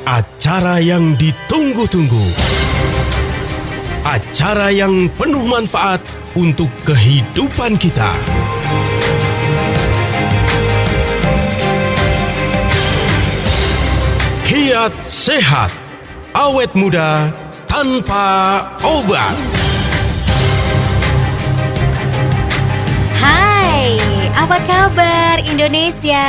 acara yang ditunggu-tunggu. Acara yang penuh manfaat untuk kehidupan kita. Kiat Sehat, awet muda tanpa obat. Hai, apa kabar Indonesia?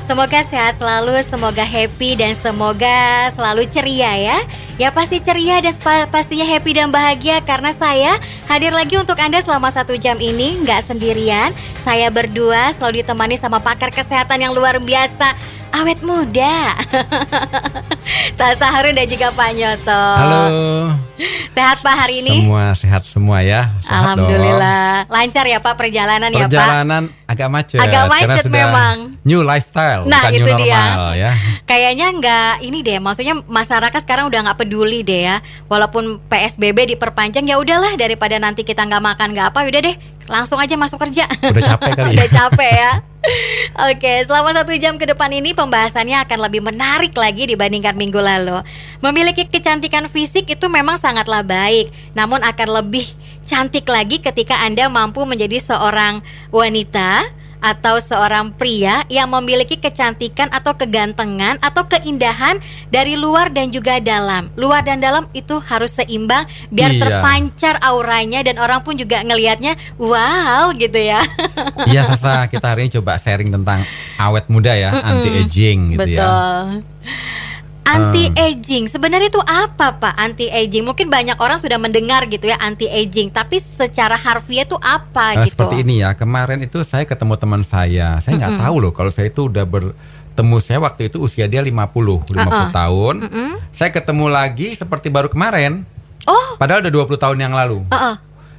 Semoga sehat selalu, semoga happy dan semoga selalu ceria ya. Ya pasti ceria dan pastinya happy dan bahagia karena saya hadir lagi untuk Anda selama 1 jam ini. Nggak sendirian, saya berdua selalu ditemani sama pakar kesehatan yang luar biasa, awet muda. Sasa Harun dan juga Pak Nyoto. Halo. Sehat Pak hari ini? Semua sehat semua ya. Sehat Alhamdulillah. Dong. Lancar ya Pak perjalanan ya Pak? Perjalanan agak macet. Agak macet memang. New lifestyle, nah, bukan itu new normal dia. ya. Kayaknya nggak ini deh. Maksudnya masyarakat sekarang udah nggak peduli deh ya. Walaupun PSBB diperpanjang ya udahlah, daripada nanti kita nggak makan nggak apa, udah deh langsung aja masuk kerja. Udah capek kali ya. Udah capek ya. Oke, selama 1 jam ke depan ini pembahasannya akan lebih menarik lagi dibandingkan minggu lalu. Memiliki kecantikan fisik itu memang sangatlah baik, namun akan lebih cantik lagi ketika Anda mampu menjadi seorang wanita atau seorang pria yang memiliki kecantikan atau kegantengan atau keindahan dari luar dan juga dalam. Luar dan dalam itu harus seimbang biar terpancar auranya dan orang pun juga ngelihatnya wow gitu ya. Iya Sasa, kita hari ini coba sharing tentang awet muda ya, anti-aging gitu. Betul. Anti-aging, sebenarnya itu apa Pak anti-aging? Mungkin banyak orang sudah mendengar gitu ya anti-aging, tapi secara harfiah itu apa gitu? Seperti ini ya, kemarin itu saya ketemu teman saya nggak tahu loh kalau saya itu udah bertemu, saya waktu itu usia dia 50 tahun. Saya ketemu lagi seperti baru kemarin, padahal udah 20 tahun yang lalu.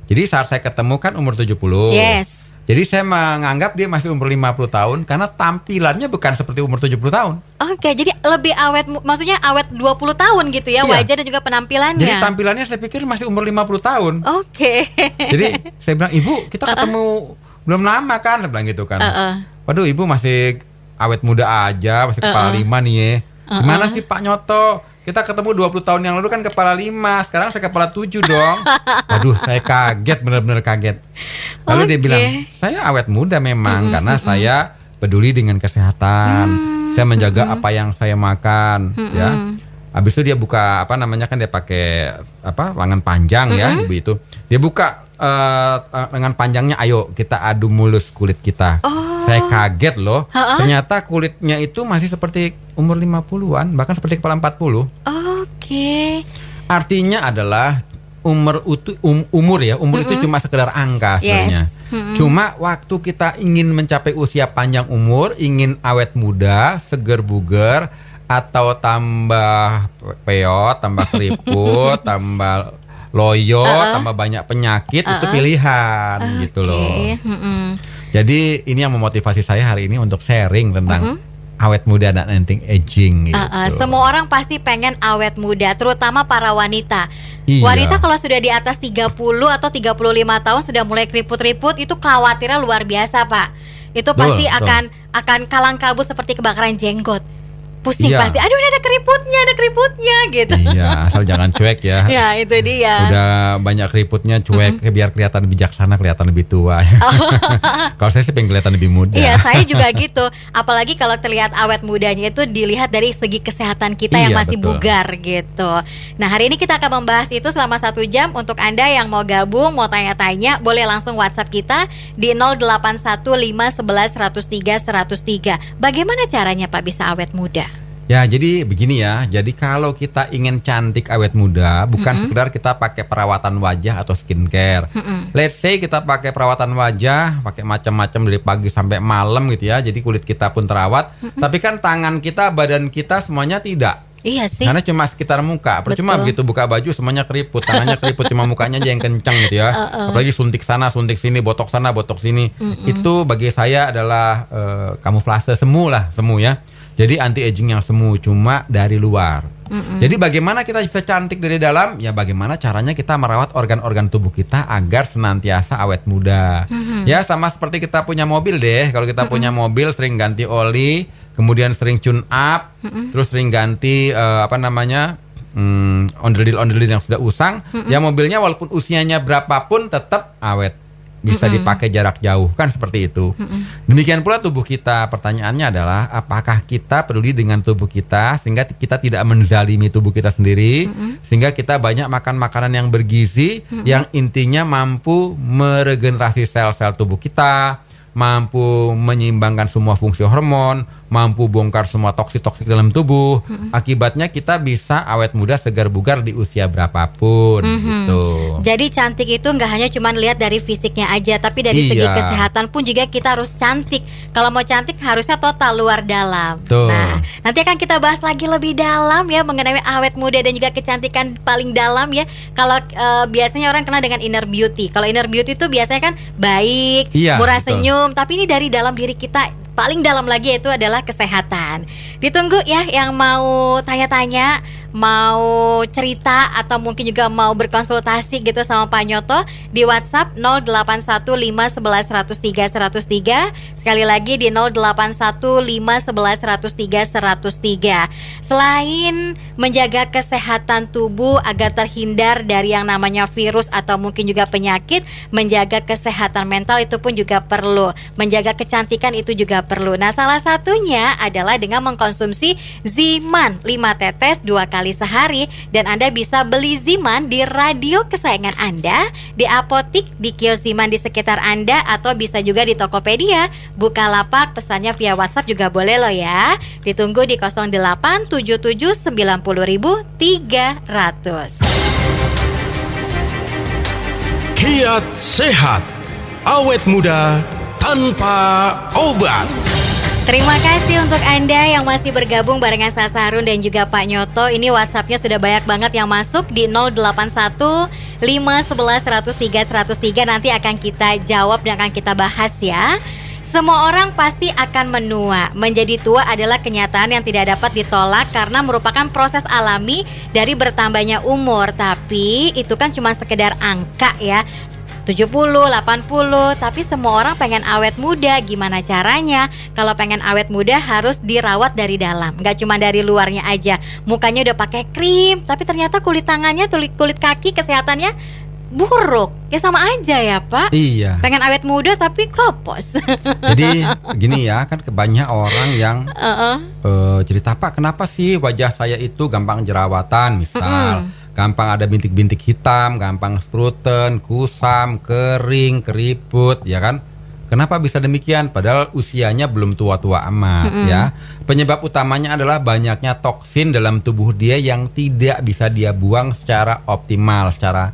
Jadi saat saya ketemu kan umur 70. Yes. Jadi saya menganggap dia masih umur 50 tahun karena tampilannya bukan seperti umur 70 tahun. Oke, jadi lebih awet, maksudnya awet 20 tahun gitu ya, wajah dan juga penampilannya. Jadi tampilannya saya pikir masih umur 50 tahun. Oke. Jadi saya bilang, "Ibu, kita ketemu belum lama kan?" Saya bilang gitu kan. Waduh, Ibu masih awet muda aja, masih kepala 5 nih ya. Gimana sih Pak Nyoto? Kita ketemu 20 tahun yang lalu kan kepala 5, sekarang saya kepala 7 dong. Waduh, saya kaget, benar-benar kaget. Lalu dia bilang, saya awet muda memang karena saya peduli dengan kesehatan. Saya menjaga apa yang saya makan, ya. Habis itu dia buka dia pakai lengan panjang ya, ibu itu. Dia buka lengan panjangnya, ayo kita adu mulus kulit kita. Saya kaget loh. Ternyata kulitnya itu masih seperti umur 50-an, bahkan seperti kepala 40. Oke. Artinya adalah umur itu cuma sekedar angka sebenarnya. Cuma waktu kita ingin mencapai usia panjang umur, ingin awet muda, seger buger, atau tambah peot, tambah keriput, tambah loyo, tambah banyak penyakit, itu pilihan gitu loh. Jadi ini yang memotivasi saya hari ini untuk sharing tentang awet muda dan anti-aging gitu. Semua orang pasti pengen awet muda, terutama para wanita. Iya. Wanita kalau sudah di atas 30 atau 35 tahun sudah mulai keriput-keriput, itu khawatirnya luar biasa Pak. Itu pasti akan kalang kabut seperti kebakaran jenggot. Pusing pasti, aduh ada keriputnya gitu. Iya, asal jangan cuek ya. Ya itu dia. Udah banyak keriputnya cuek, biar kelihatan bijaksana, kelihatan lebih tua. Kalau saya sih pengen kelihatan lebih muda. Iya, saya juga gitu. Apalagi kalau terlihat awet mudanya itu dilihat dari segi kesehatan kita yang masih bugar gitu. Nah hari ini kita akan membahas itu selama 1 jam. Untuk Anda yang mau gabung, mau tanya-tanya, boleh langsung WhatsApp kita di 081511103103. Bagaimana caranya Pak bisa awet muda? Ya jadi begini ya, jadi kalau kita ingin cantik awet muda, bukan sekedar kita pakai perawatan wajah atau skincare. Let's say kita pakai perawatan wajah, pakai macam-macam dari pagi sampai malam gitu ya, jadi kulit kita pun terawat. Tapi kan tangan kita, badan kita semuanya tidak. Iya sih. Karena cuma sekitar muka. Percuma begitu buka baju semuanya keriput, tangannya keriput, cuma mukanya aja yang kencang gitu ya. Apalagi suntik sana, suntik sini, botok sana, botok sini. Itu bagi saya adalah kamuflase semu ya. Jadi anti-aging yang semu, cuma dari luar. Jadi bagaimana kita bisa cantik dari dalam? Ya bagaimana caranya kita merawat organ-organ tubuh kita agar senantiasa awet muda. Ya sama seperti kita punya mobil deh. Kalau kita punya mobil sering ganti oli, kemudian sering tune up, terus sering ganti onderdil yang sudah usang, ya mobilnya walaupun usianya berapapun tetap awet. Bisa dipakai jarak jauh, kan seperti itu. Demikian pula tubuh kita. Pertanyaannya adalah apakah kita peduli dengan tubuh kita sehingga kita tidak menzalimi tubuh kita sendiri, sehingga kita banyak makan makanan yang bergizi, yang intinya mampu meregenerasi sel-sel tubuh kita, mampu menyeimbangkan semua fungsi hormon, mampu bongkar semua toksik-toksik dalam tubuh. Akibatnya kita bisa awet muda, segar bugar di usia berapapun gitu. Jadi cantik itu nggak hanya cuma lihat dari fisiknya aja, tapi dari segi kesehatan pun juga kita harus cantik. Kalau mau cantik harusnya total luar dalam. Tuh. Nah, nanti akan kita bahas lagi lebih dalam ya mengenai awet muda dan juga kecantikan paling dalam ya. Kalau biasanya orang kenal dengan inner beauty. Kalau inner beauty itu biasanya kan baik, murah senyum. Tapi ini dari dalam diri kita, paling dalam lagi itu adalah kesehatan. Ditunggu ya yang mau tanya-tanya, mau cerita atau mungkin juga mau berkonsultasi gitu sama Pak Nyoto di WhatsApp 081511103103. Sekali lagi di 081511103103. Selain menjaga kesehatan tubuh agar terhindar dari yang namanya virus atau mungkin juga penyakit, menjaga kesehatan mental itu pun juga perlu. Menjaga kecantikan itu juga perlu. Nah, salah satunya adalah dengan mengkonsumsi Ziman 5 tetes 2 kali sehari. Dan Anda bisa beli Ziman di radio kesayangan Anda, di apotik, di kios Ziman di sekitar Anda, atau bisa juga di Tokopedia, Bukalapak. Pesannya via WhatsApp juga boleh loh ya. Ditunggu di 0877900300. Kiat Sehat, awet muda tanpa obat. Terima kasih untuk Anda yang masih bergabung barengan Sasa Harun dan juga Pak Nyoto. Ini WhatsApp-nya sudah banyak banget yang masuk di 081511103103. Nanti akan kita jawab dan akan kita bahas ya. Semua orang pasti akan menua. Menjadi tua adalah kenyataan yang tidak dapat ditolak karena merupakan proses alami dari bertambahnya umur. Tapi itu kan cuma sekedar angka ya. 70, 80, tapi semua orang pengen awet muda. Gimana caranya? Kalau pengen awet muda harus dirawat dari dalam, nggak cuma dari luarnya aja. Mukanya udah pakai krim, tapi ternyata kulit tangannya, kulit kaki kesehatannya buruk. Ya sama aja ya Pak. Iya. Pengen awet muda tapi kropos. Jadi gini ya, kan banyak orang yang cerita, Pak kenapa sih wajah saya itu gampang jerawatan misal. Gampang ada bintik-bintik hitam, gampang spruten, kusam, kering, keriput, ya kan? Kenapa bisa demikian? Padahal usianya belum tua-tua amat, ya. Penyebab utamanya adalah banyaknya toksin dalam tubuh dia yang tidak bisa dia buang secara optimal, secara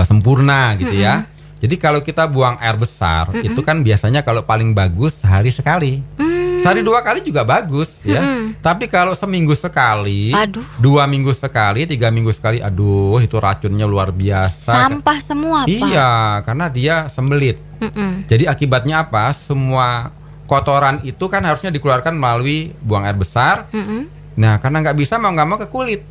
sempurna, gitu ya. Jadi kalau kita buang air besar, itu kan biasanya kalau paling bagus sehari sekali. Sehari 2 kali juga bagus ya. Tapi kalau seminggu sekali, 2 minggu sekali, 3 minggu sekali, aduh itu racunnya luar biasa. Sampah semua Pak. Iya, karena dia sembelit. Jadi akibatnya apa? Semua kotoran itu kan harusnya dikeluarkan melalui buang air besar. Nah, karena nggak bisa, mau nggak mau ke kulit.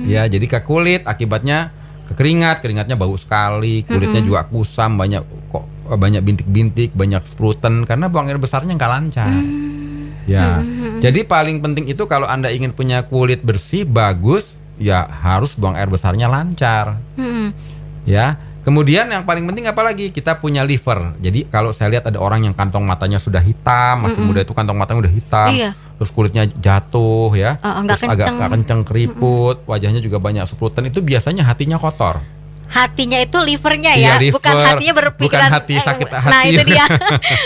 Ya, jadi ke kulit, akibatnya ke keringatnya bau sekali, kulitnya juga kusam, banyak bintik-bintik, banyak spruten karena buang air besarnya nggak lancar. Ya, jadi paling penting itu kalau Anda ingin punya kulit bersih bagus, ya harus buang air besarnya lancar. Ya, kemudian yang paling penting apalagi kita punya liver. Jadi kalau saya lihat ada orang yang kantong matanya sudah hitam, masih muda itu kantong matanya udah hitam, terus kulitnya jatuh ya, terus agak kenceng keriput, wajahnya juga banyak spruten, itu biasanya hatinya kotor. Hatinya itu livernya ya, liver, bukan hatinya berpikiran. Bukan hati sakit hati. Nah itu dia,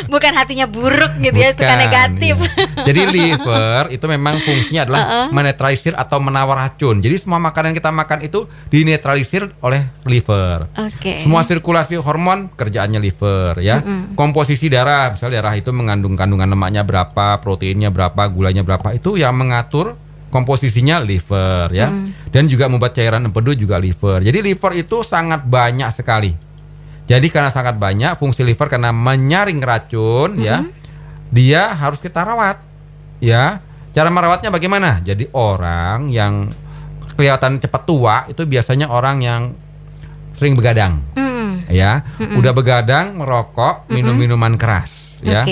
bukan hatinya buruk gitu ya, suka negatif. Ya. Jadi liver itu memang fungsinya adalah menetralisir atau menawar racun. Jadi semua makanan yang kita makan itu dinetralisir oleh liver. Semua sirkulasi hormon kerjaannya liver ya. Komposisi darah, misalnya darah itu mengandung kandungan lemaknya berapa, proteinnya berapa, gulanya berapa, itu yang mengatur komposisinya liver ya. Dan juga membuat cairan empedu juga liver. Jadi liver itu sangat banyak sekali. Jadi karena sangat banyak, fungsi liver karena menyaring racun ya, dia harus kita rawat ya. Cara merawatnya bagaimana? Jadi orang yang kelihatan cepat tua itu biasanya orang yang sering begadang. Ya, udah begadang, merokok, minum minuman keras ya.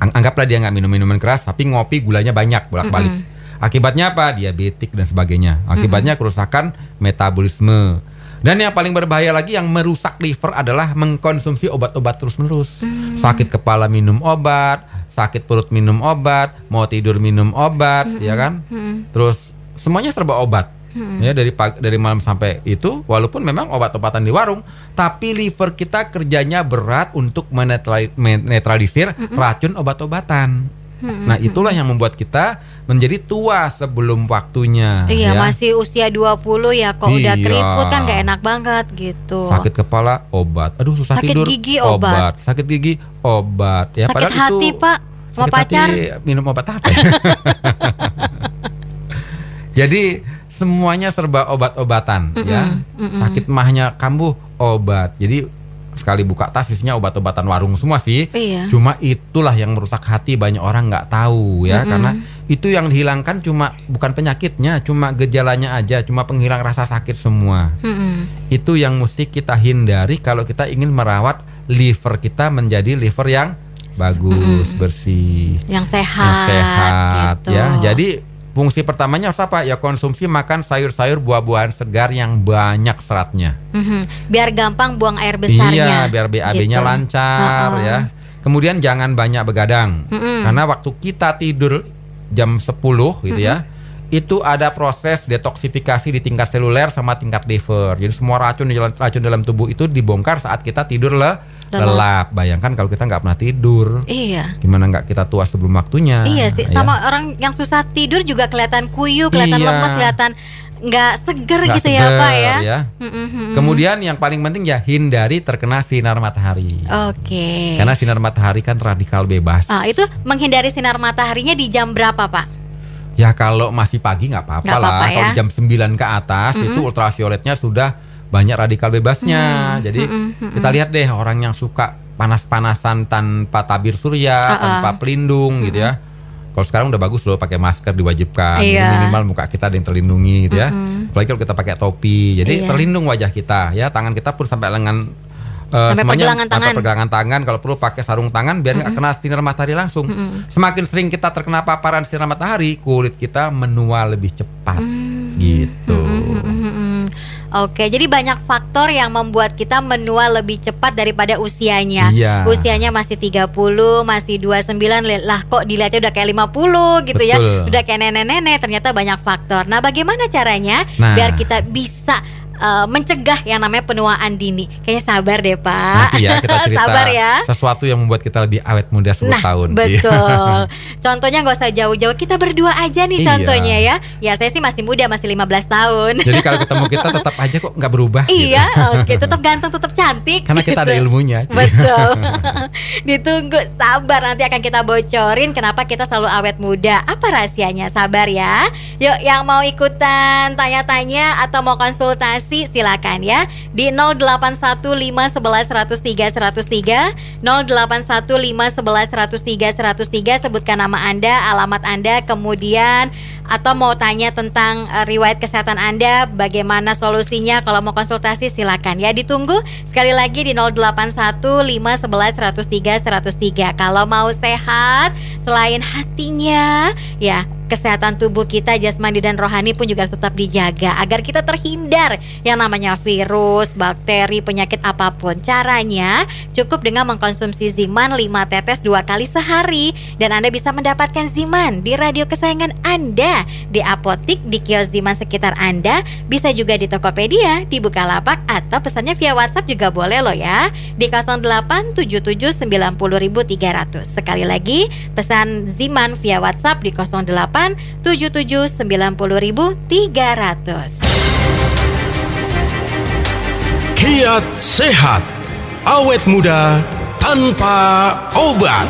anggaplah dia nggak minum minuman keras, tapi ngopi gulanya banyak bolak-balik. Akibatnya apa? Diabetik dan sebagainya. Akibatnya kerusakan metabolisme. Dan yang paling berbahaya lagi yang merusak liver adalah mengkonsumsi obat-obat terus-menerus. Sakit kepala minum obat, sakit perut minum obat, mau tidur minum obat, ya kan? Terus semuanya serba obat. Ya, dari malam sampai itu, walaupun memang obat-obatan di warung, tapi liver kita kerjanya berat untuk menetralisir racun obat-obatan. Nah, itulah yang membuat kita menjadi tua sebelum waktunya. Iya, ya. masih usia 20 ya kok udah keriput kan gak enak banget gitu. Sakit kepala obat. Aduh, susah sakit tidur. Gigi obat. Sakit gigi obat. Ya, sakit hati, itu, Pak. Sama pacar. Minum obat apa ya? Jadi semuanya serba obat-obatan ya. Sakit mahnya kambuh obat. Jadi sekali buka tas isinya obat-obatan warung semua sih. Iya. Cuma itulah yang merusak hati, banyak orang nggak tahu ya. Karena itu yang dihilangkan cuma bukan penyakitnya, cuma gejalanya aja, cuma penghilang rasa sakit semua. Itu yang mesti kita hindari kalau kita ingin merawat liver kita menjadi liver yang bagus, bersih, yang sehat gitu. ya. Jadi fungsi pertamanya harus apa? Ya konsumsi makan sayur-sayur, buah-buahan segar yang banyak seratnya. Biar gampang buang air besarnya. Iya, biar BAB-nya gitu. lancar ya. Kemudian jangan banyak begadang. Karena waktu kita tidur jam 10 gitu ya, itu ada proses detoksifikasi di tingkat seluler sama tingkat liver. Jadi semua racun dalam tubuh itu dibongkar saat kita tidur lelap. Bayangkan kalau kita nggak pernah tidur. Iya. Gimana nggak kita tua sebelum waktunya? Iya sih. Sama orang yang susah tidur juga kelihatan kuyu, kelihatan lemes, kelihatan nggak seger gitu ya Pak ya. Kemudian yang paling penting ya hindari terkena sinar matahari. Oke. Karena sinar matahari kan radikal bebas. Itu menghindari sinar mataharinya di jam berapa Pak? Ya kalau masih pagi nggak apa-apa lah. Ya? Kalau jam 9 ke atas itu ultravioletnya sudah banyak radikal bebasnya. Jadi kita lihat deh orang yang suka panas-panasan tanpa tabir surya, tanpa pelindung gitu ya. Kalau sekarang udah bagus loh pakai masker diwajibkan. Jadi minimal muka kita ada yang terlindungi gitu ya. Apalagi kalau kita pakai topi. Jadi terlindung wajah kita ya, tangan kita pun sampai lengan sampai pergelangan tangan. Kalau perlu pakai sarung tangan biar nggak kena sinar matahari langsung. Semakin sering kita terkena paparan sinar matahari, kulit kita menua lebih cepat gitu. Oke, jadi banyak faktor yang membuat kita menua lebih cepat daripada usianya. Iya. Usianya masih 30, masih 29, lah kok dilihatnya udah kayak 50 gitu. Betul. Ya. Udah kayak nenek-nenek, ternyata banyak faktor. Nah, bagaimana caranya biar kita bisa mencegah yang namanya penuaan dini? Kayaknya sabar deh Pak. Nanti ya kita cerita sabar ya. Sesuatu yang membuat kita lebih awet muda 10 tahun. Betul. Contohnya gak usah jauh-jauh, kita berdua aja nih contohnya ya. Ya saya sih masih muda, masih 15 tahun. Jadi kalau ketemu kita tetap aja kok gak berubah. Iya, oke, tetap ganteng, tetap cantik. Karena kita ada ilmunya. Betul. Ditunggu, sabar, nanti akan kita bocorin kenapa kita selalu awet muda. Apa rahasianya? Sabar ya. Yuk, yang mau ikutan tanya-tanya atau mau konsultasi silakan ya di 081511103103 081511103103 sebutkan nama Anda, alamat Anda, kemudian atau mau tanya tentang riwayat kesehatan Anda, bagaimana solusinya. Kalau mau konsultasi silakan ya, ditunggu sekali lagi di 081511103103. Kalau mau sehat selain hatinya ya, kesehatan tubuh kita jasmani dan rohani pun juga tetap dijaga agar kita terhindar yang namanya virus, bakteri, penyakit apapun. Caranya cukup dengan mengkonsumsi Ziman 5 tetes 2 kali sehari, dan Anda bisa mendapatkan Ziman di radio kesayangan Anda, di apotik, di kios Ziman sekitar Anda, bisa juga di Tokopedia, di Bukalapak, atau pesannya via WhatsApp juga boleh loh ya, di 0877900300. Sekali lagi pesan Ziman via WhatsApp di 0877900300. Kiat sehat, awet muda tanpa obat.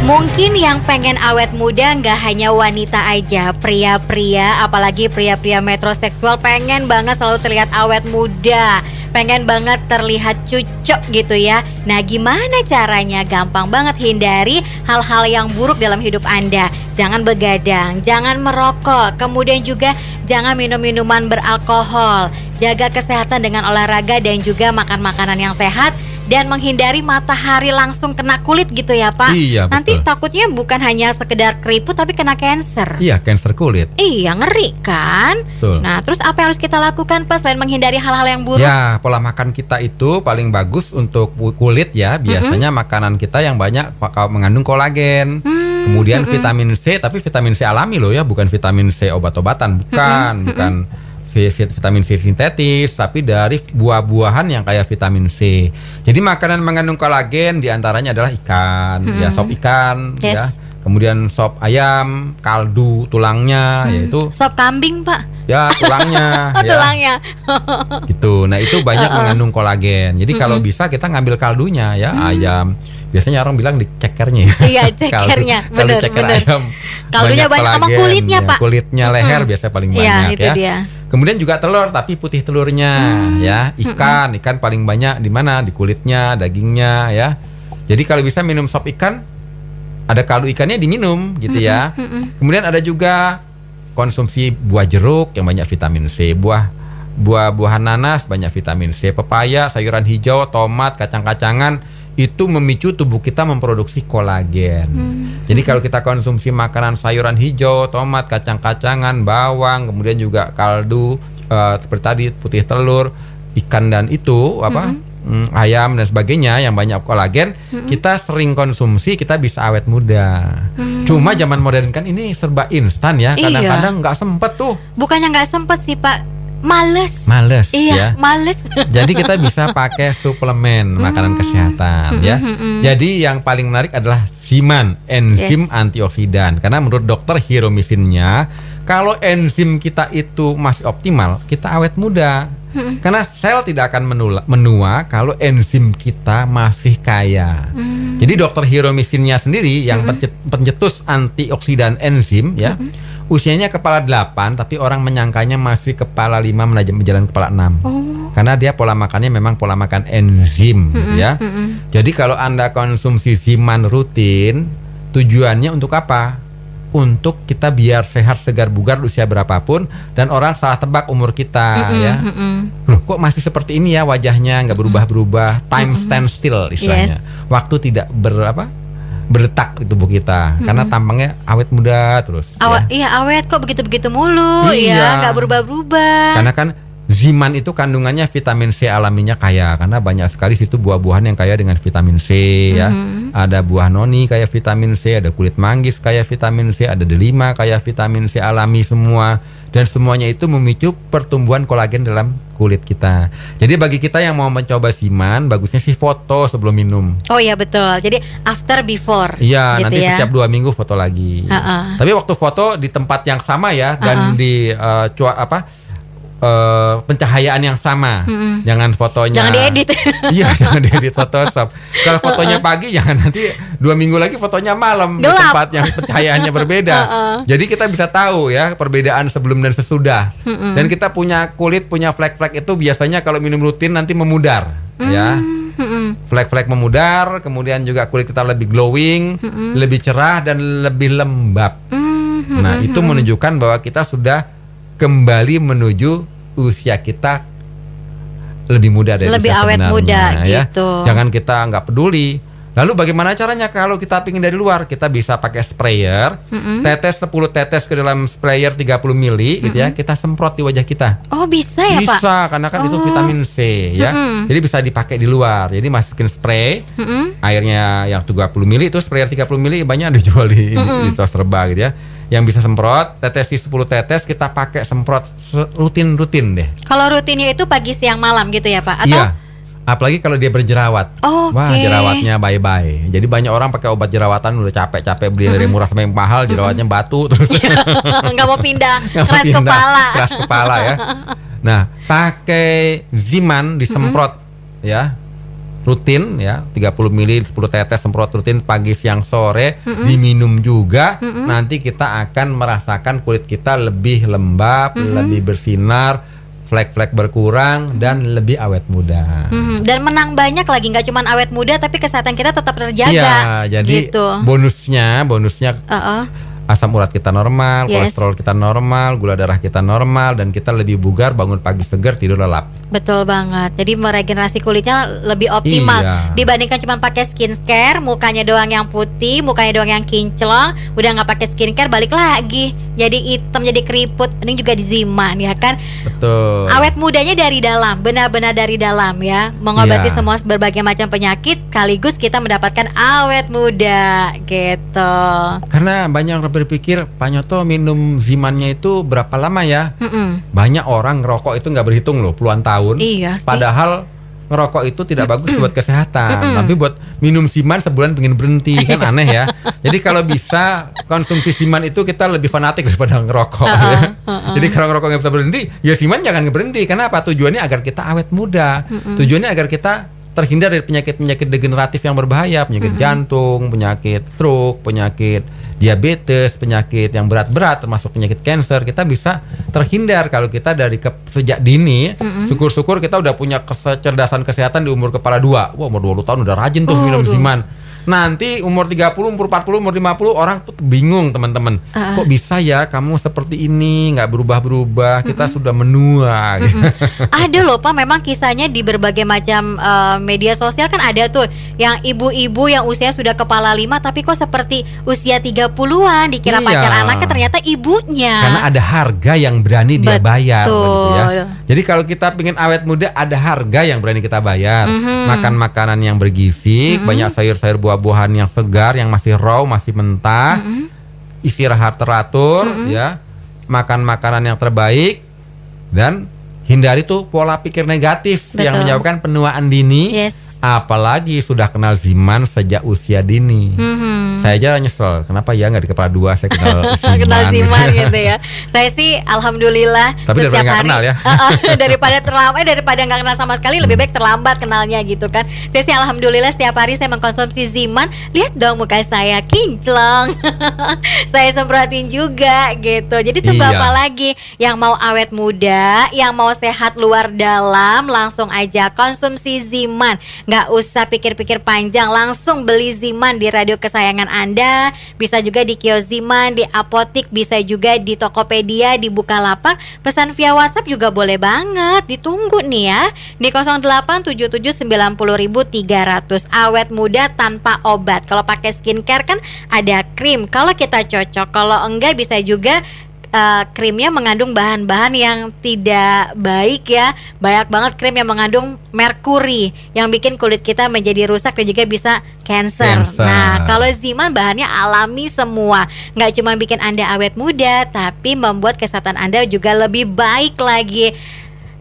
Mungkin yang pengen awet muda nggak hanya wanita aja, pria-pria, apalagi pria-pria metroseksual pengen banget selalu terlihat awet muda, pengen banget terlihat cucok gitu ya. Nah, gimana caranya? Gampang banget, hindari hal-hal yang buruk dalam hidup Anda. Jangan begadang, jangan merokok, kemudian juga jangan minum minuman beralkohol. Jaga kesehatan dengan olahraga dan juga makan makanan yang sehat. dan menghindari matahari langsung kena kulit gitu ya Pak. Iya, Nanti betul. takutnya bukan hanya sekedar keriput tapi kena cancer. Iya, kanker kulit. Iya, ngeri kan? Betul. Nah, terus apa yang harus kita lakukan Pak selain menghindari hal-hal yang buruk? Ya, pola makan kita itu paling bagus untuk kulit ya. Biasanya makanan kita yang banyak mengandung kolagen. Kemudian vitamin C, tapi vitamin C alami loh ya, bukan vitamin C obat-obatan, bukan vitamin C sintetis, tapi dari buah-buahan yang kayak vitamin C. Jadi makanan mengandung kolagen diantaranya adalah ikan, ya sop ikan, Yes. ya. Kemudian sop ayam, kaldu tulangnya, yaitu Sop kambing Pak. ya tulangnya, Oh, ya. tulangnya. Gitu. Nah itu banyak mengandung kolagen. Jadi kalau bisa kita ngambil kaldunya ya ayam. Biasanya orang bilang di cekernya. Iya, cekernya. Kaldu Bener, ceker bener. ayam. Kaldunya banyak sama kolagen, kulitnya, ya. Pak. Kulitnya leher biasanya paling Iya, banyak itu ya. dia. Kemudian juga telur tapi putih telurnya ya. Ikan paling banyak di mana? Di kulitnya, dagingnya ya. Jadi kalau bisa minum sop ikan, ada kaldu ikannya diminum gitu ya. Kemudian ada juga konsumsi buah jeruk yang banyak vitamin C, buah-buahan nanas banyak vitamin C, pepaya, sayuran hijau, tomat, kacang-kacangan itu memicu tubuh kita memproduksi kolagen. Jadi kalau kita konsumsi makanan sayuran hijau, tomat, kacang-kacangan, bawang, kemudian juga kaldu seperti tadi putih telur, ikan dan itu ayam dan sebagainya yang banyak kolagen, kita sering konsumsi, kita bisa awet muda. Cuma zaman modern kan ini serba instan ya, kadang-kadang nggak sempet tuh. Bukannya nggak sempet sih Pak, males. Iya, ya. Males. Jadi kita bisa pakai suplemen makanan kesehatan ya. Jadi yang paling menarik adalah Ziman, enzim antioksidan. Karena menurut dokter Hiromisinnya, kalau enzim kita itu masih optimal, kita awet muda. Karena sel tidak akan menua kalau enzim kita masih kaya. Jadi dokter Hiromisinnya sendiri yang pencetus antioksidan enzim ya. Usianya kepala 8 tapi orang menyangkanya masih kepala 5 menjalan kepala 6. Karena dia pola makannya memang pola makan enzim ya. Jadi kalau Anda konsumsi Ziman rutin, tujuannya untuk apa? Untuk kita biar sehat, segar, bugar usia berapapun, dan orang salah tebak umur kita ya. Loh, kok masih seperti ini ya wajahnya, nggak berubah-berubah, time stand still istilahnya. Waktu tidak berdetak di tubuh kita karena tampangnya awet muda terus. Iya, awet kok begitu-begitu mulu ya, nggak berubah-berubah. Karena kan Ziman itu kandungannya vitamin C alaminya kaya, karena banyak sekali situ buah-buahan yang kaya dengan vitamin C ya. Ada buah noni kaya vitamin C, ada kulit manggis kaya vitamin C, ada delima kaya vitamin C alami semua. Dan semuanya itu memicu pertumbuhan kolagen dalam kulit kita. Jadi bagi kita yang mau mencoba Ziman, bagusnya sih foto sebelum minum. Oh iya betul. Jadi after before. Iya, gitu nanti ya. setiap 2 minggu foto lagi. Tapi waktu foto di tempat yang sama ya, dan di pencahayaan yang sama. Jangan fotonya. Jangan diedit. Iya, jangan diedit Photoshop. Kalau fotonya pagi, jangan nanti 2 minggu lagi fotonya malam di Gelap. tempat yang pencahayaannya berbeda. Jadi kita bisa tahu ya perbedaan sebelum dan sesudah. Dan kita punya kulit, punya flek-flek itu biasanya kalau minum rutin nanti memudar, ya. Flek-flek memudar, kemudian juga kulit kita lebih glowing, lebih cerah dan lebih lembab. Nah, itu menunjukkan bahwa kita sudah kembali menuju usia kita lebih muda dari Lebih usia awet sebenarnya, muda ya. gitu. Jangan kita nggak peduli. Lalu bagaimana caranya kalau kita pingin dari luar? Kita bisa pakai sprayer, tetes 10 tetes ke dalam sprayer 30 mili gitu ya. Kita semprot di wajah kita. Oh bisa ya Pak? Bisa, karena kan itu vitamin C ya. Jadi bisa dipakai di luar. Jadi masukin spray, airnya yang 30 mili itu sprayer 30 mili banyak dijual di tos serba gitu ya. Yang bisa semprot, tetesi 10 tetes kita pakai semprot rutin deh. Kalau rutinnya itu pagi, siang, malam gitu ya Pak? Atau? Iya. Apalagi kalau dia berjerawat. Wah, jerawatnya bye-bye. Jadi banyak orang pakai obat jerawatan udah capek-capek beli dari murah sampai yang mahal, jerawatnya batu terus. Nggak mau pindah, Nggak mau keras pindah, kepala. keras kepala ya. Nah, pakai Ziman disemprot ya. Rutin ya, 30 mili 10 tetes semprot rutin pagi, siang, sore, diminum juga. Nanti kita akan merasakan kulit kita lebih lembab, lebih bersinar, flek-flek berkurang dan lebih awet muda. Dan menang banyak lagi, nggak cuma awet muda tapi kesehatan kita tetap terjaga. Iya, jadi gitu. bonusnya asam urat kita normal, Yes. kolesterol kita normal, gula darah kita normal, dan kita lebih bugar, bangun pagi segar, tidur lelap. Betul banget. Jadi meregenerasi kulitnya lebih optimal Iya. dibandingkan cuma pakai skincare, mukanya doang yang putih, mukanya doang yang kinclong, udah nggak pakai skincare balik lagi jadi hitam, jadi keriput. Ini juga di Ziman ya kan. Betul. Awet mudanya dari dalam, benar-benar dari dalam ya, mengobati Iya. semua berbagai macam penyakit sekaligus kita mendapatkan awet muda gitu. Karena banyak orang berpikir, Pak Nyoto minum Zimannya itu berapa lama ya? Mm-mm. Banyak orang ngerokok itu nggak berhitung loh, puluhan tahun. Iya sih. Padahal ngerokok itu tidak bagus buat kesehatan. Tapi buat minum Ziman sebulan pengen berhenti, kan aneh ya. Jadi kalau bisa konsumsi Ziman itu kita lebih fanatik daripada ngerokok. Ya. Jadi kalau ngerokok nggak bisa berhenti, ya Ziman jangan berhenti. Karena apa? Tujuannya agar kita awet muda. Tujuannya agar kita terhindar dari penyakit-penyakit degeneratif yang berbahaya, penyakit jantung, penyakit stroke, penyakit diabetes, penyakit yang berat-berat termasuk penyakit kanker. Kita bisa terhindar kalau kita dari sejak dini. Syukur-syukur kita udah punya kecerdasan kesehatan di umur kepala 2. Wah, umur 20 tahun udah rajin tuh minum Ziman. Nanti umur 30, umur 40, umur 50 orang tuh bingung teman-teman. Kok bisa ya kamu seperti ini, nggak berubah-berubah, kita sudah menua. Ada loh Pak, memang kisahnya di berbagai macam media sosial kan ada tuh yang ibu-ibu yang usia sudah kepala 5 tapi kok seperti usia 30-an, dikira Iya. pacar anaknya ternyata ibunya. Karena ada harga yang berani dia bayar gitu ya. Betul. Jadi kalau kita pengen awet muda, ada harga yang berani kita bayar. Makan makanan yang bergizi, banyak sayur-sayur, buah-buahan yang segar, yang masih raw, masih mentah. Istirahat teratur ya. Makan makanan yang terbaik, dan hindari tuh pola pikir negatif yang Betul. menyebabkan penuaan dini. Yes. Apalagi sudah kenal Ziman sejak usia dini. Saya aja nyesel, kenapa ya nggak di kepala 2 saya kenal Ziman. Kenal Ziman gitu ya. Saya sih alhamdulillah Tapi daripada nggak kenal ya. daripada terlambat, daripada nggak kenal sama sekali, lebih baik terlambat kenalnya gitu kan. Saya sih alhamdulillah setiap hari saya mengkonsumsi Ziman. Lihat dong muka saya kinclong. Saya semprotin juga gitu. Jadi tunggu Iya. apa lagi? Yang mau awet muda, yang mau sehat luar dalam, langsung aja konsumsi Ziman. Nggak usah pikir-pikir panjang, langsung beli Ziman di radio kesayangan Anda. Bisa juga di kios Ziman, di apotik, bisa juga di Tokopedia, di Bukalapak. Pesan via WhatsApp juga boleh banget. Ditunggu nih ya di 0877900300. Awet muda tanpa obat. Kalau pakai skincare kan ada krim. Kalau kita cocok, kalau enggak bisa juga krimnya mengandung bahan-bahan yang tidak baik ya. Banyak banget krim yang mengandung merkuri yang bikin kulit kita menjadi rusak dan juga bisa cancer. Nah, kalau Ziman bahannya alami semua. Nggak cuma bikin Anda awet muda, tapi membuat kesehatan Anda juga lebih baik lagi.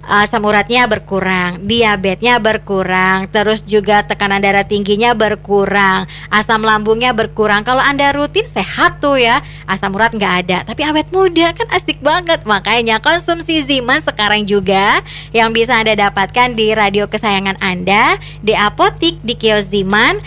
Asam uratnya berkurang, diabetesnya berkurang, terus juga tekanan darah tingginya berkurang, asam lambungnya berkurang. Kalau Anda rutin sehat tuh ya, asam urat nggak ada, tapi awet muda kan asik banget. Makanya konsumsi Ziman sekarang juga yang bisa Anda dapatkan di radio kesayangan Anda, di apotik, di kios Ziman,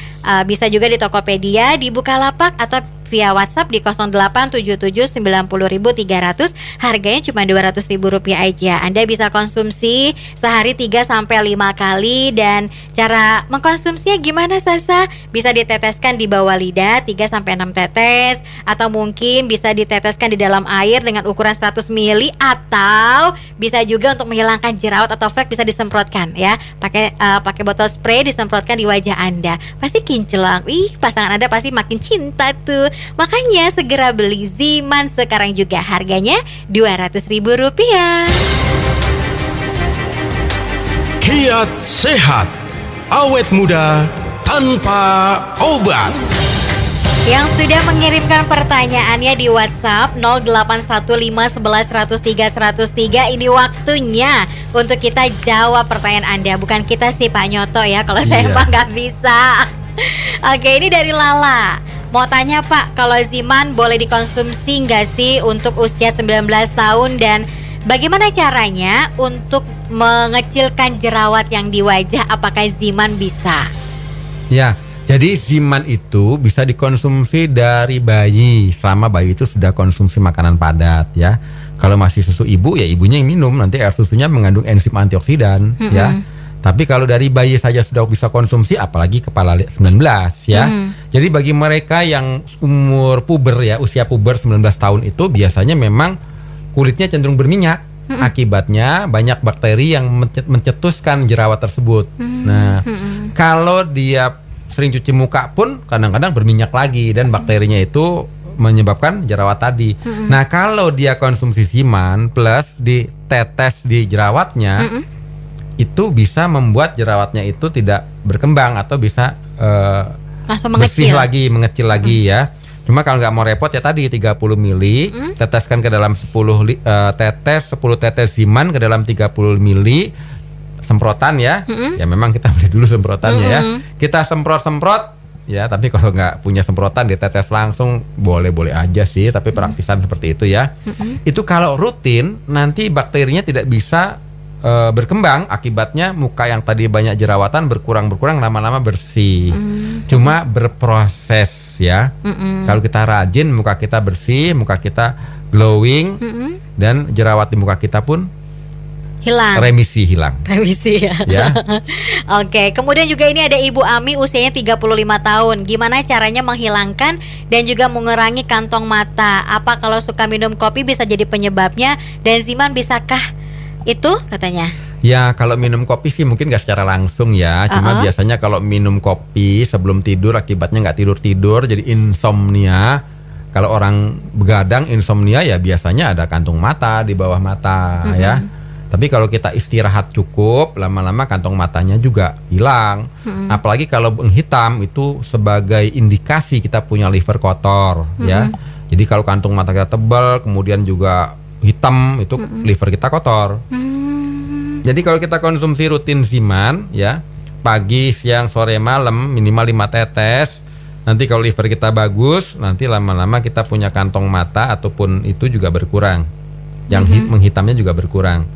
bisa juga di Tokopedia, di Bukalapak, atau via WhatsApp di 0877900300. Harganya cuma Rp200.000 aja. Anda bisa konsumsi sehari 3-5 kali. Dan cara mengkonsumsinya gimana Sasa? Bisa diteteskan di bawah lidah 3-6 tetes, atau mungkin bisa diteteskan di dalam air dengan ukuran 100 ml, atau bisa juga untuk menghilangkan jerawat atau flek bisa disemprotkan ya. Pakai botol spray, disemprotkan di wajah Anda. Pasti kinclong. Pasangan Anda pasti makin cinta tuh. Makanya segera beli Ziman sekarang juga, harganya Rp200.000. Kiat sehat, awet muda tanpa obat. Yang sudah mengirimkan pertanyaannya di WhatsApp 081511103103, ini waktunya untuk kita jawab pertanyaan Anda. Bukan kita sih Pak Nyoto ya, kalau saya Iya. mah nggak bisa. Oke, ini dari Lala. Mau tanya Pak, kalau Ziman boleh dikonsumsi nggak sih untuk usia 19 tahun, dan bagaimana caranya untuk mengecilkan jerawat yang di wajah? Apakah Ziman bisa? Ya, jadi Ziman itu bisa dikonsumsi dari bayi, selama bayi itu sudah konsumsi makanan padat ya. Kalau masih susu ibu, ya ibunya yang minum, nanti air susunya mengandung enzim antioksidan ya. Tapi kalau dari bayi saja sudah bisa konsumsi, apalagi kepala 19 ya. Jadi bagi mereka yang umur puber ya, usia puber 19 tahun itu biasanya memang kulitnya cenderung berminyak. Akibatnya banyak bakteri yang mencetuskan jerawat tersebut. Nah, kalau dia sering cuci muka pun kadang-kadang berminyak lagi dan bakterinya itu menyebabkan jerawat tadi. Nah, kalau dia konsumsi Ziman plus ditetes di jerawatnya, itu bisa membuat jerawatnya itu tidak berkembang atau bisa langsung mengecil lagi ya. Cuma kalau nggak mau repot ya tadi 30 mili, teteskan ke dalam 10 tetes Ziman ke dalam 30 mili semprotan ya. Ya memang kita beli dulu semprotannya ya. Kita semprot ya, tapi kalau nggak punya semprotan ditetes langsung boleh-boleh aja sih, tapi praktisan seperti itu ya. Itu kalau rutin nanti bakterinya tidak bisa berkembang, akibatnya muka yang tadi banyak jerawatan berkurang lama-lama bersih. Cuma berproses ya. Kalau kita rajin, muka kita bersih, muka kita glowing, dan jerawat di muka kita pun remisi hilang. Remisi ya. Oke, kemudian juga ini ada Ibu Ami usianya 35 tahun. Gimana caranya menghilangkan dan juga mengurangi kantong mata? Apa kalau suka minum kopi bisa jadi penyebabnya, dan Ziman bisakah itu katanya? Ya, kalau minum kopi sih mungkin gak secara langsung ya. Cuma biasanya kalau minum kopi sebelum tidur akibatnya gak tidur-tidur, jadi insomnia. Kalau orang begadang insomnia ya biasanya ada kantung mata di bawah mata ya. Tapi kalau kita istirahat cukup, lama-lama kantong matanya juga hilang. Apalagi kalau menghitam itu sebagai indikasi kita punya liver kotor ya. Jadi kalau kantung mata kita tebal kemudian juga hitam, itu liver kita kotor. Jadi kalau kita konsumsi rutin Ziman ya, pagi, siang, sore, malam minimal 5 tetes. Nanti kalau liver kita bagus, nanti lama-lama kita punya kantong mata ataupun itu juga berkurang. Yang menghitamnya juga berkurang.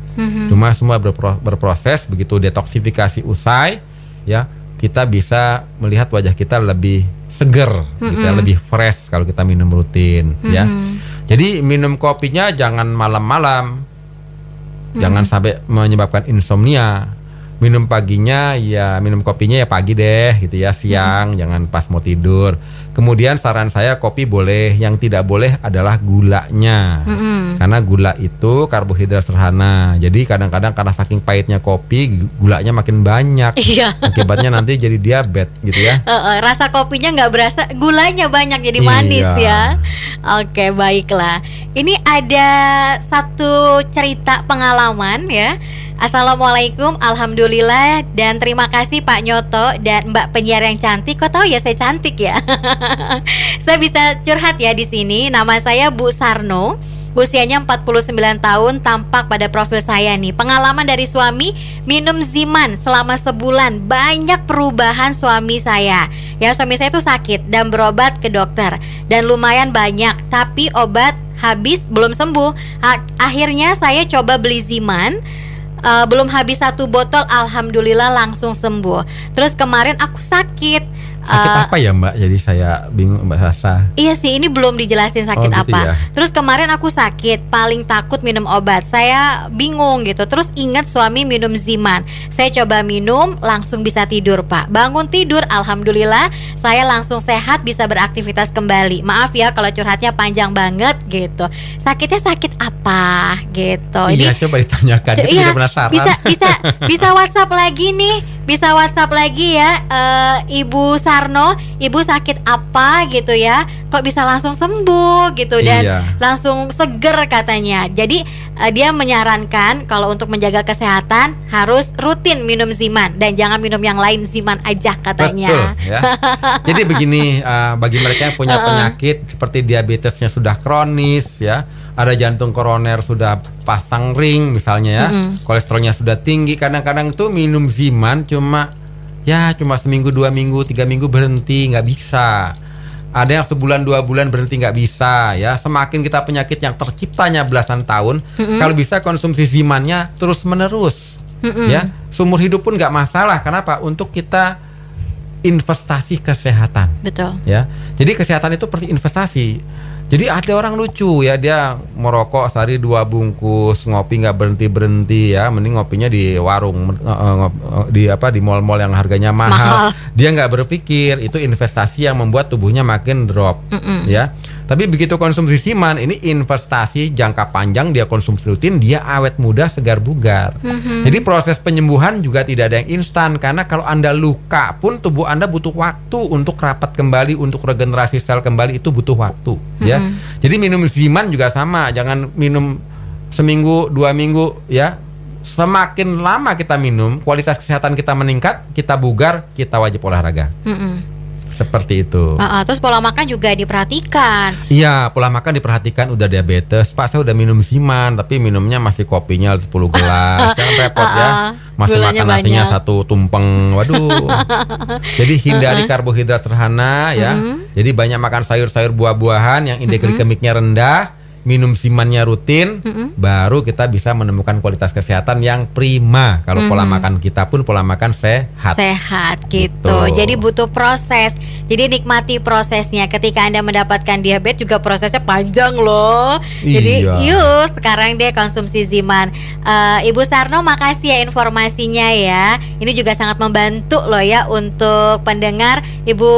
Cuma semua berproses, begitu detoksifikasi usai ya, kita bisa melihat wajah kita lebih seger, gitu ya, lebih fresh kalau kita minum rutin ya. Jadi minum kopinya jangan malam-malam. Jangan sampai menyebabkan insomnia. Minum paginya ya, minum kopinya ya pagi deh gitu ya, siang jangan pas mau tidur. Kemudian saran saya kopi boleh, yang tidak boleh adalah gulanya. Karena gula itu karbohidrat sederhana. Jadi kadang-kadang karena saking pahitnya kopi, gulanya makin banyak. Akibatnya nanti jadi diabetes gitu ya. Rasa kopinya nggak berasa, gulanya banyak jadi manis ya. Oke, baiklah. Ini ada satu cerita pengalaman ya. Assalamualaikum, alhamdulillah, dan terima kasih Pak Nyoto dan Mbak penyiar yang cantik. Kok tahu ya saya cantik ya? Saya bisa curhat ya di sini. Nama saya Bu Sarno. Usianya 49 tahun, tampak pada profil saya nih. Pengalaman dari suami, minum Ziman selama sebulan. Banyak perubahan suami saya. Ya, suami saya tuh sakit dan berobat ke dokter. Dan lumayan banyak, tapi obat habis belum sembuh. Akhirnya saya coba beli Ziman. Belum habis 1 botol, alhamdulillah langsung sembuh. Terus kemarin aku sakit. Sakit apa ya Mbak? Jadi saya bingung Mbak Sasa. Iya sih, ini belum dijelasin sakit gitu apa ya? Terus kemarin aku sakit, paling takut minum obat. Saya bingung gitu. Terus ingat suami minum Ziman. Saya coba minum, langsung bisa tidur Pak. Bangun tidur, alhamdulillah saya langsung sehat, bisa beraktivitas kembali. Maaf ya kalau curhatnya panjang banget gitu. Sakitnya sakit apa gitu. Iya, coba ditanyakan. Kita juga penasaran. Bisa WhatsApp lagi nih. Bisa WhatsApp lagi ya, Ibu Sarno, Ibu sakit apa gitu ya, kok bisa langsung sembuh gitu dan langsung seger katanya. Jadi dia menyarankan kalau untuk menjaga kesehatan harus rutin minum Ziman dan jangan minum yang lain, Ziman aja katanya. Betul ya. Jadi begini, bagi mereka yang punya penyakit seperti diabetesnya sudah kronis ya, ada jantung koroner sudah pasang ring misalnya ya, kolesterolnya sudah tinggi, kadang-kadang tuh minum Ziman cuma seminggu, 2 minggu, 3 minggu berhenti, nggak bisa. Ada yang sebulan 2 bulan berhenti, nggak bisa ya. Semakin kita penyakit yang terciptanya belasan tahun, kalau bisa konsumsi Zimannya terus menerus ya, seumur hidup pun nggak masalah. Kenapa? Untuk kita investasi kesehatan. Betul. Ya, jadi kesehatan itu seperti investasi. Jadi ada orang lucu ya, dia merokok sehari 2 bungkus, ngopi nggak berhenti ya, mending ngopinya di warung, di mall-mall yang harganya mahal. Dia nggak berpikir itu investasi yang membuat tubuhnya makin drop, ya. Tapi begitu konsumsi Ziman, ini investasi jangka panjang, dia konsumsi rutin, dia awet muda, segar bugar. Jadi proses penyembuhan juga tidak ada yang instan, karena kalau Anda luka pun tubuh Anda butuh waktu untuk rapat kembali, untuk regenerasi sel kembali, itu butuh waktu, ya. Jadi minum Ziman juga sama, jangan minum seminggu, 2 minggu, ya. Semakin lama kita minum, kualitas kesehatan kita meningkat, kita bugar, kita wajib olahraga. Seperti itu. Terus pola makan juga diperhatikan. Iya, pola makan diperhatikan. Udah diabetes, Pak, saya udah minum Ziman, tapi minumnya masih kopinya 10 gelas. Kan repot ya. Masih makan nasinya 1 tumpeng. Waduh. Jadi hindari karbohidrat sederhana ya. Jadi banyak makan sayur-sayur, buah-buahan yang indeks glikemiknya rendah. Minum Zimannya rutin, baru kita bisa menemukan kualitas kesehatan yang prima. Kalau pola makan kita pun pola makan sehat gitu. Jadi butuh proses. Jadi nikmati prosesnya. Ketika Anda mendapatkan diabetes juga prosesnya panjang loh. Jadi yuk sekarang deh konsumsi Ziman. Ibu Sarno, makasih ya informasinya ya. Ini juga sangat membantu loh ya untuk pendengar. Ibu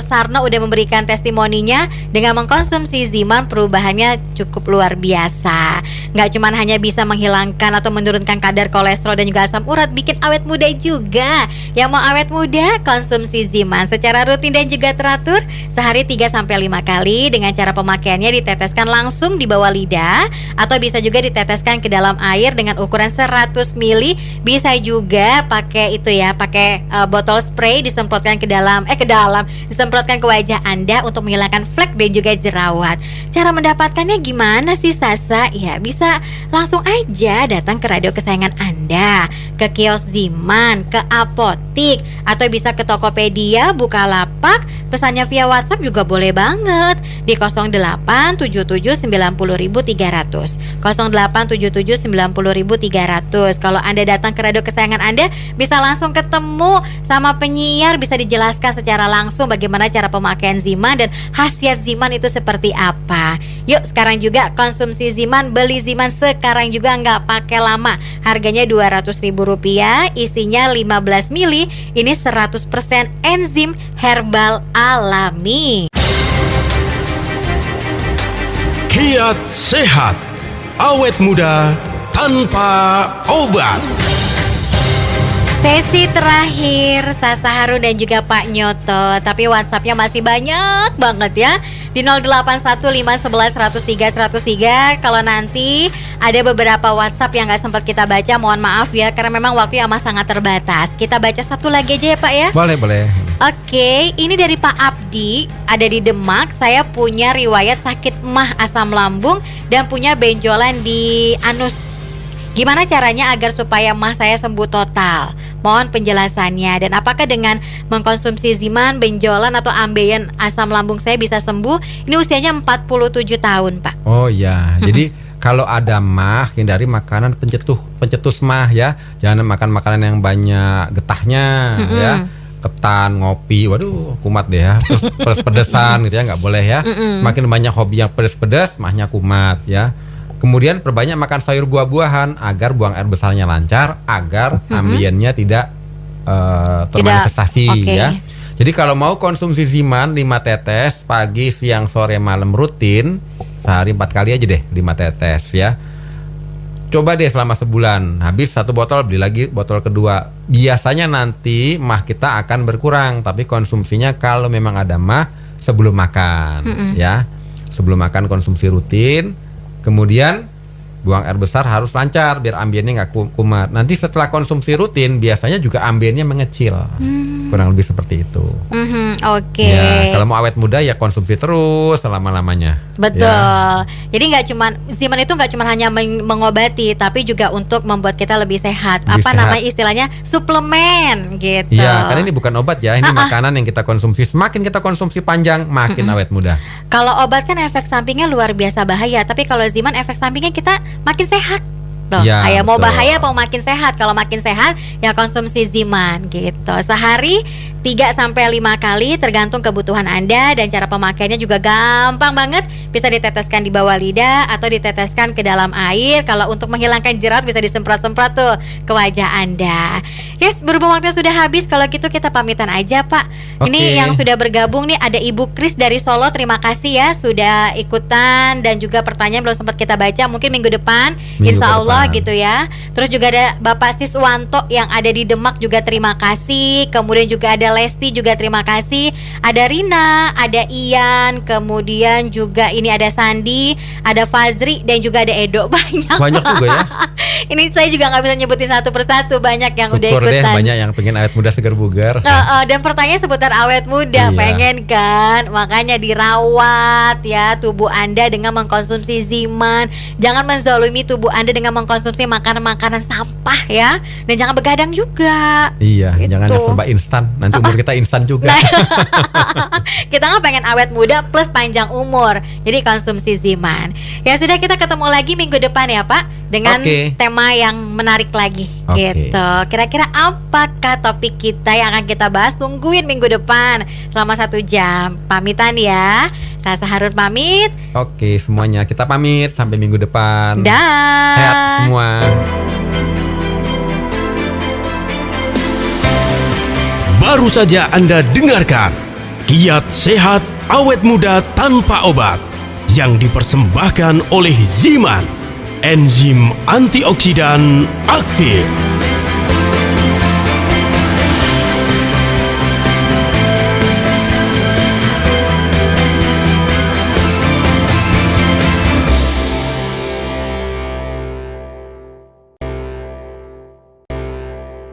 Sarno udah memberikan testimoninya dengan mengkonsumsi Ziman, perubahannya cukup luar biasa. Nggak cuma hanya bisa menghilangkan atau menurunkan kadar kolesterol dan juga asam urat, bikin awet muda juga. Yang mau awet muda, konsumsi Ziman secara rutin dan juga teratur, sehari 3-5 kali. Dengan cara pemakaiannya diteteskan langsung di bawah lidah, atau bisa juga diteteskan ke dalam air dengan ukuran 100 ml. Bisa juga pakai itu ya, pakai botol spray, disemprotkan disemprotkan ke wajah Anda untuk menghilangkan flek dan juga jerawat. Cara mendapatkannya gimana sih Sasa? Ya bisa langsung aja datang ke radio kesayangan Anda, ke kios Ziman, ke apotik, atau bisa ke Tokopedia, Bukalapak. Pesannya via WhatsApp juga boleh banget di 0877900300 0877900300. Kalau Anda datang ke radio kesayangan Anda, bisa langsung ketemu sama penyiar, bisa dijelaskan secara langsung bagaimana cara pemakaian Ziman dan khasiat Ziman itu seperti apa. Yuk sekarang juga konsumsi Ziman, beli Ziman sekarang juga, nggak pakai lama. Harganya Rp200.000, isinya 15 ml. Ini 100% enzim herbal alami. Kiat sehat, awet muda tanpa obat. Sesi terakhir Sasa Harun dan juga Pak Nyoto, tapi WhatsAppnya masih banyak banget ya. Di 081511103103. Kalau nanti ada beberapa WhatsApp yang gak sempat kita baca, mohon maaf ya, karena memang waktu yang amat sangat terbatas. Kita baca satu lagi aja ya Pak ya. Boleh. Oke, ini dari Pak Abdi, ada di Demak. Saya punya riwayat sakit emah asam lambung dan punya benjolan di anus. Gimana caranya agar supaya emah saya sembuh total? Mohon penjelasannya. Dan apakah dengan mengkonsumsi Ziman, benjolan atau ambeien asam lambung saya bisa sembuh? Ini usianya 47 tahun Pak. Oh iya, jadi kalau ada mah, hindari makanan pencetus mah ya. Jangan makan makanan yang banyak getahnya ya. Ketan, ngopi, waduh kumat deh ya. Pedes-pedesan gitu ya, nggak boleh ya. Makin banyak hobi yang pedes-pedes, mahnya kumat ya. Kemudian perbanyak makan sayur buah-buahan agar buang air besarnya lancar, agar ambiennya tidak termanifestasi ya. Jadi kalau mau konsumsi Ziman 5 tetes pagi, siang, sore, malam rutin, sehari 4 kali aja deh 5 tetes ya. Coba deh selama sebulan, habis 1 botol beli lagi botol kedua. Biasanya nanti mah kita akan berkurang, tapi konsumsinya kalau memang ada mah sebelum makan ya. Sebelum makan konsumsi rutin. Kemudian buang air besar harus lancar biar ambiennya nggak kumat. Nanti setelah konsumsi rutin biasanya juga ambiennya mengecil. Kurang lebih seperti itu. Oke. Ya, kalau mau awet muda ya konsumsi terus selama-lamanya. Betul. Ya. Jadi nggak cuman Ziman itu nggak cuma hanya mengobati, tapi juga untuk membuat kita lebih sehat. Namanya istilahnya suplemen gitu. Iya, karena ini bukan obat ya. Ini makanan yang kita konsumsi. Semakin kita konsumsi panjang, makin awet muda. Kalau obat kan efek sampingnya luar biasa bahaya, tapi kalau Ziman efek sampingnya kita makin sehat. Tuh, ya, mau bahaya apa makin sehat? Kalau makin sehat ya konsumsi Ziman gitu. Sehari 3-5 kali tergantung kebutuhan Anda, dan cara pemakaiannya juga gampang banget. bisa diteteskan di bawah lidah atau diteteskan ke dalam air. Kalau untuk menghilangkan jerat bisa disemprot-semprot tuh ke wajah Anda. Yes, berhubung waktunya sudah habis, kalau gitu kita pamitan aja Pak. Ini yang sudah bergabung nih ada Ibu Kris dari Solo, terima kasih ya sudah ikutan dan juga pertanyaan belum sempat kita baca, mungkin minggu depan insya Allah gitu ya. Terus juga ada Bapak Siswanto yang ada di Demak juga terima kasih. Kemudian juga ada Lesti juga terima kasih. Ada Rina, ada Ian, kemudian juga ini ada Sandi, ada Fazri dan juga ada Edo. Banyak juga ya. Ini saya juga nggak bisa nyebutin satu persatu, banyak yang udah Syukur ikutan. Banyak yang pengen awet muda segar bugar. Dan pertanyaan seputar awet muda, pengen kan? Makanya dirawat ya tubuh Anda dengan mengkonsumsi Ziman. Jangan menzalimi tubuh Anda dengan mengkonsumsi makanan-makanan sampah ya. Dan jangan begadang juga. Iya, gitu. jangan yang serba instan. Nanti umur kita instan juga. Nah, kita nggak pengen awet muda plus panjang umur. Jadi konsumsi Ziman. Ya sudah, kita ketemu lagi minggu depan ya Pak, dengan tema yang menarik lagi gitu. Kira-kira apakah topik kita yang akan kita bahas? Tungguin minggu depan selama 1 jam. Pamitan ya. Saya Harun pamit. Oke, semuanya kita pamit sampai minggu depan. Dah. Sehat semua. Baru saja Anda dengarkan Kiat Sehat Awet Muda Tanpa Obat yang dipersembahkan oleh Ziman, enzim antioksidan aktif.